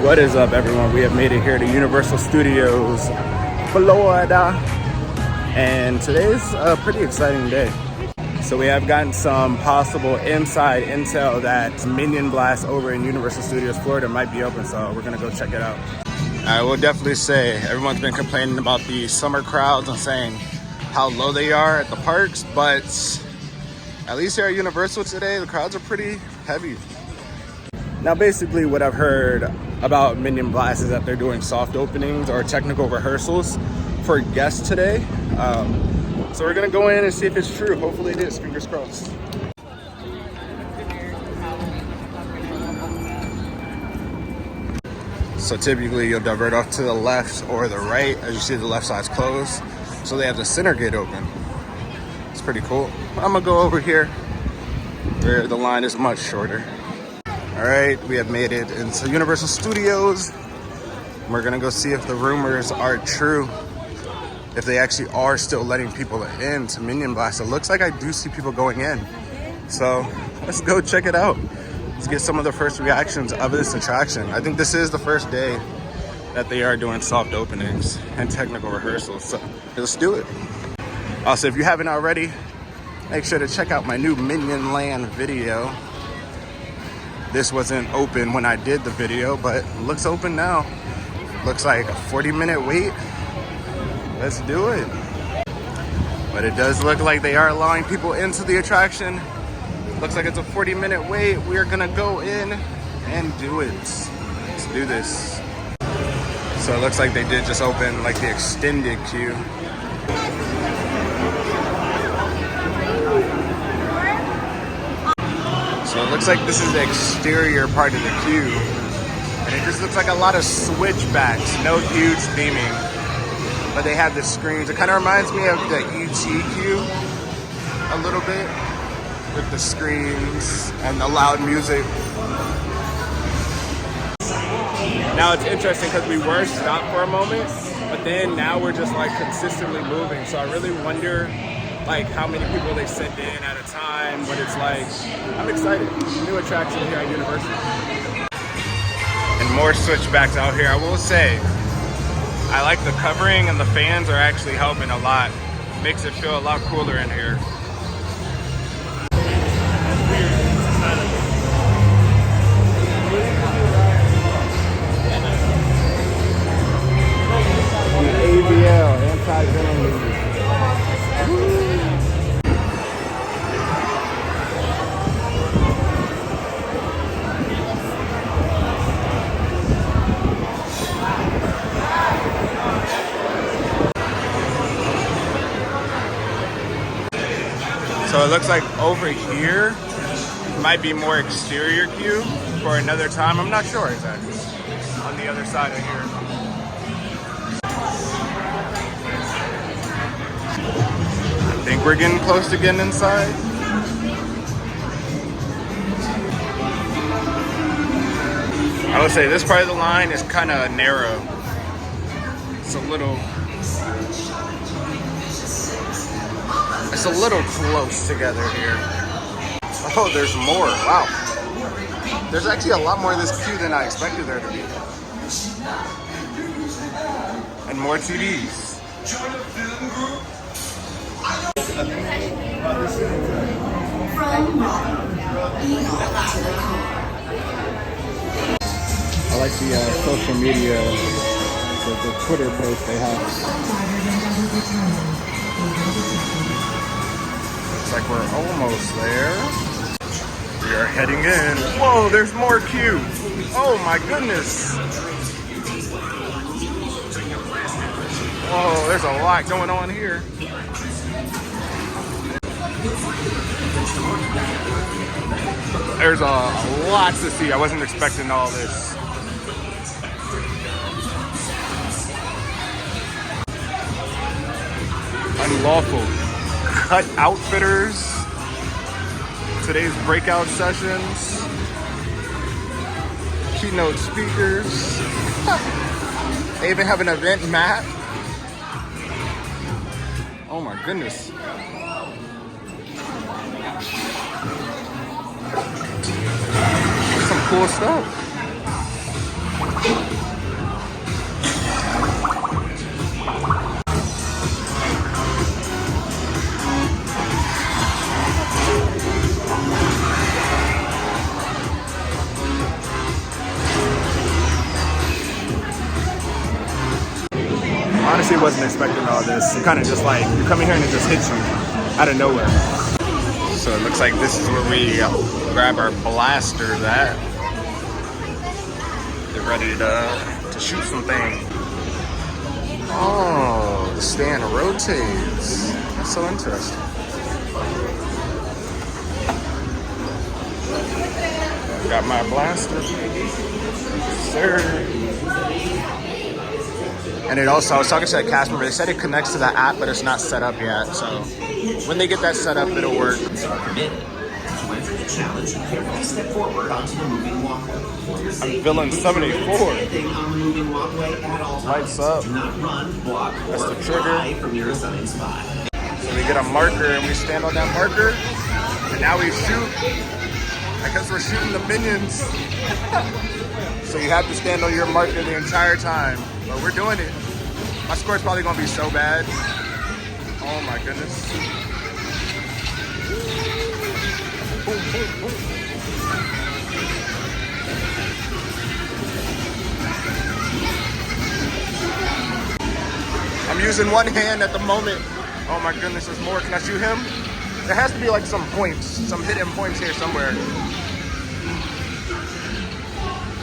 What is up, everyone? We have made it here to Universal Studios, Florida, and today's a pretty exciting day. So we have gotten some possible inside intel that Minion Blast over in Universal Studios, Florida might be open, so we're gonna go check it out. I will definitely say everyone's been complaining about the summer crowds and saying how low they are at the parks, but at least here at Universal today, the crowds are pretty heavy. Now, basically what I've heard about Minion Blast is that they're doing soft openings or technical rehearsals for guests today. So we're gonna go in and see if it's true. Hopefully it is, fingers crossed. So typically you'll divert off to the left or the right. As you see, the left side's closed. So they have the center gate open. It's pretty cool. I'm gonna go over here where the line is much shorter. All right, we have made it into Universal Studios. We're gonna go see if the rumors are true. If they actually are still letting people in to Minion Blast. It looks like I do see people going in. So let's go check it out. Let's get some of the first reactions of this attraction. I think this is the first day that they are doing soft openings and technical rehearsals. So let's do it. Also, if you haven't already, make sure to check out my new Minion Land video. This wasn't open when I did the video, but it looks open now. Looks like a 40-minute wait. Let's do it. But it does look like they are allowing people into the attraction. Looks like it's a 40-minute wait. We are gonna go in and do it. Let's do this. So it looks like they did just open like the extended queue. So it looks like this is the exterior part of the queue. And it just looks like a lot of switchbacks, no huge theming. But they have the screens. It kind of reminds me of the ET queue a little bit, with the screens and the loud music. Now it's interesting because we were stopped for a moment, but then now we're just like consistently moving. So I really wonder like how many people they send in at a time, what it's like. I'm excited. New attraction here at Universal. And more switchbacks out here. I will say, I like the covering and the fans are actually helping a lot. Makes it feel a lot cooler in here. AVL, anti-venom. So it looks like over here might be more exterior queue for another time. I'm not sure exactly. On the other side of here. I think we're getting close to getting inside. I would say this part of the line is kind of narrow. It's a little close together here. Oh, there's more. Wow. There's actually a lot more of this queue than I expected there to be. And more TVs. I like the social media, the Twitter post they have. Looks like we're almost there. We are heading in. Whoa, there's more queue. Oh my goodness. Whoa, there's a lot going on here. There's a lot to see. I wasn't expecting all this. Unlawful cut outfitters. Today's breakout sessions. Keynote speakers. They even have an event map. Oh my goodness. Some cool stuff. honestly wasn't expecting all this. You kind of just like, you come in here and it just hits you out of nowhere. So it looks like this is where we grab our blasters at. They're ready to shoot some things. Oh, the stand rotates. That's so interesting. Got my blaster. Sir. And it also, I was talking to that cast member, they said it connects to the app, but it's not set up yet. So when they get that set up, it'll work. I'm Villian 74. Lights up. That's the trigger. So we get a marker and we stand on that marker. And now we shoot. I guess we're shooting the minions. So you have to stand on your marker the entire time. But we're doing it. My score's probably gonna be so bad. Oh my goodness. Boom, boom, boom. I'm using one hand at the moment. Oh my goodness, there's more. Can I shoot him? There has to be like some points, some hidden points here somewhere.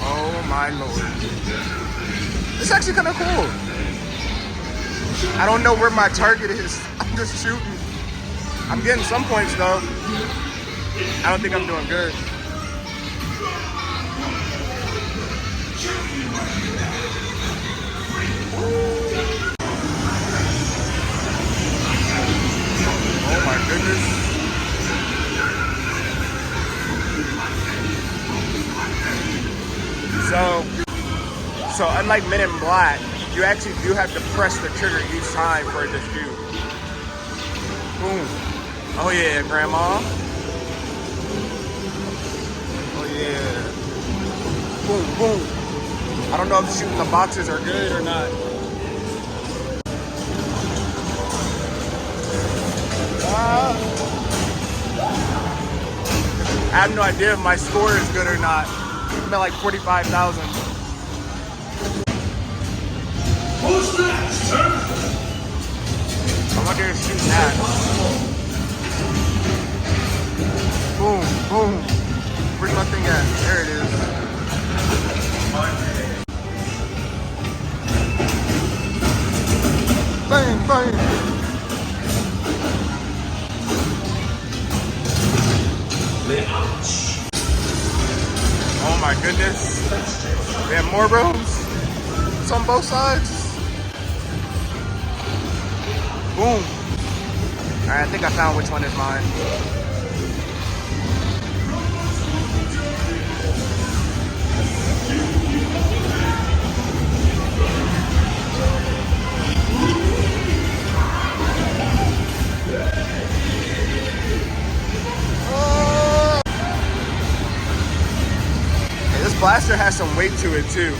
Oh my lord. It's actually kind of cool. I don't know where my target is. I'm just shooting. I'm getting some points though. I don't think I'm doing good. Oh my goodness. So unlike Men in Black, you actually do have to press the trigger each time for it to shoot. Boom. Oh yeah, Grandma. Oh yeah. Boom, boom. I don't know if shooting the boxes are good or not. I have no idea if my score is good or not. I'm at like 45,000. Who's next, sir? I'm out there shooting that. Boom, boom. Where's my thing at? There it is. Bang, bang. Oh my goodness. We have more rooms. It's on both sides. Boom. Alright, I think I found which one is mine. This blaster has some weight to it too.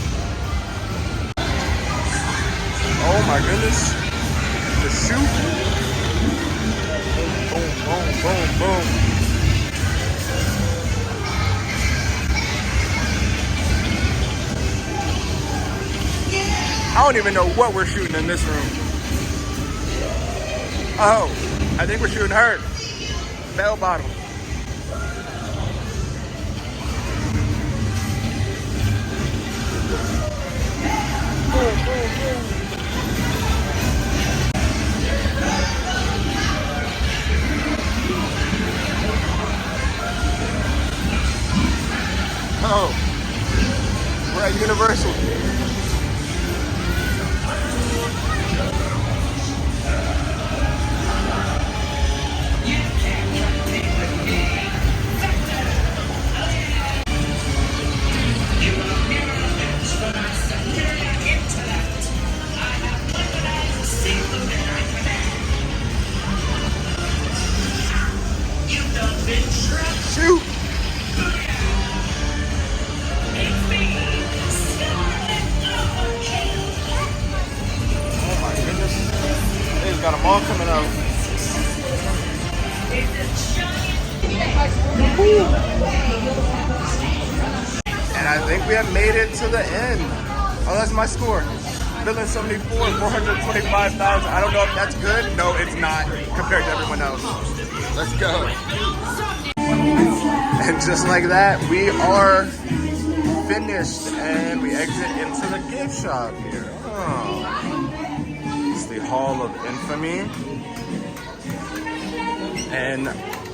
Oh my goodness. The shoot. Boom, boom, boom, boom. I don't even know what we're shooting in this room. Oh, I think we're shooting her. Bell bottom. Boom, boom, boom. Oh, we're at Universal. Shoot! Oh my goodness. They've got them all coming out. And I think we have made it to the end. Oh, that's my score. Villian-74, 425,000. I don't know if that's good. No, it's not compared to everyone else. Let's go. And just like that, we are finished and we exit into the gift shop here. Oh. It's the Hall of Infamy. And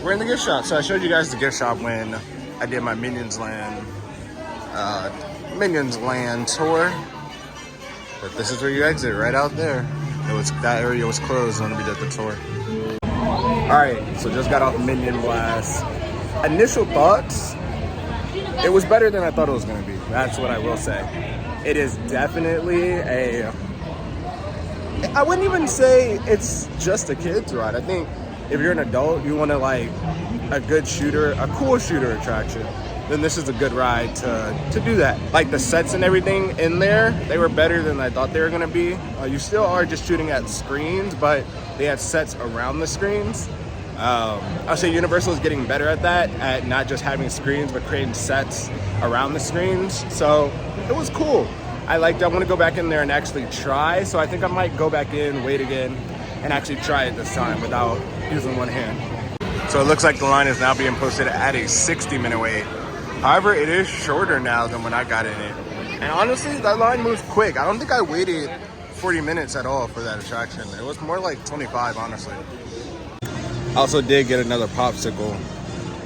we're in the gift shop. So I showed you guys the gift shop when I did my Minions Land tour. But this is where you exit, right out there. That area was closed when we did the tour. Alright, so just got off Minion Blast. Initial thoughts, it was better than I thought it was going to be. That's what I will say. It is definitely I wouldn't even say it's just a kid's ride. I think if you're an adult, you want to like a good shooter, a cool shooter attraction, then this is a good ride to do that. Like the sets and everything in there, they were better than I thought they were going to be. You still are just shooting at screens, but they had sets around the screens. I'll say Universal is getting better at that, at not just having screens, but creating sets around the screens. So it was cool. I liked it. I want to go back in there and actually try. So I think I might go back in, wait again, and actually try it this time without using one hand. So it looks like the line is now being posted at a 60-minute wait. However, it is shorter now than when I got in it. And honestly, that line moves quick. I don't think I waited 40 minutes at all for that attraction. It was more like 25, honestly. I also did get another popsicle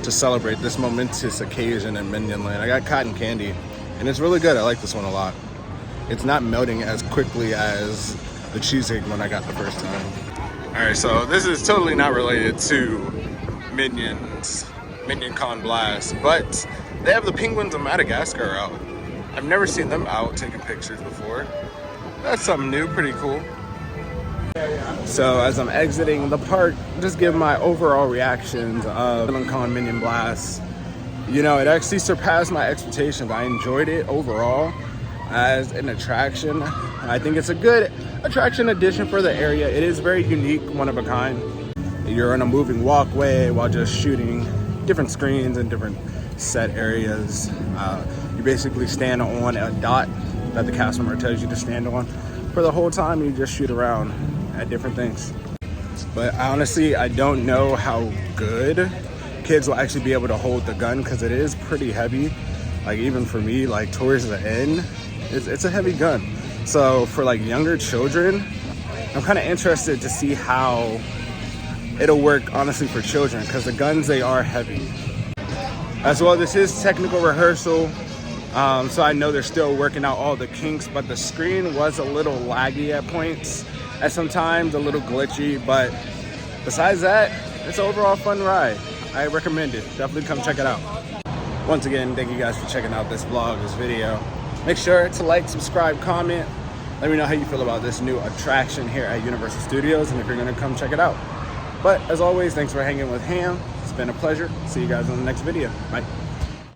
to celebrate this momentous occasion in Minion Land. I got cotton candy, and it's really good. I like this one a lot. It's not melting as quickly as the cheesecake one I got the first time. All right, so this is totally not related to Villian-Con Blast, but they have the penguins of Madagascar out. I've never seen them out taking pictures before. That's something new, pretty cool. So as I'm exiting the park, just give my overall reactions of Villian-Con Minion Blast. You know, it actually surpassed my expectations. I enjoyed it overall as an attraction. I think it's a good attraction addition for the area. It is very unique, one of a kind. You're in a moving walkway while just shooting different screens and different set areas. You basically stand on a dot that the cast member tells you to stand on for the whole time. You just shoot around at different things. But honestly, I don't know how good kids will actually be able to hold the gun, because it is pretty heavy. Like even for me, like towards the end, it's a heavy gun. So for like younger children, I'm kind of interested to see how it'll work honestly for children, because the guns, they are heavy. As well, this is technical rehearsal, so I know they're still working out all the kinks, but the screen was a little laggy at points, at sometimes a little glitchy, but besides that, it's an overall fun ride. I recommend it. Definitely come check it out. Once again, thank you guys for checking out this vlog, this video. Make sure to like, subscribe, comment. Let me know how you feel about this new attraction here at Universal Studios, and if you're gonna come check it out. But as always, thanks for hanging with Hamm. It's been a pleasure. See you guys on the next video. Bye.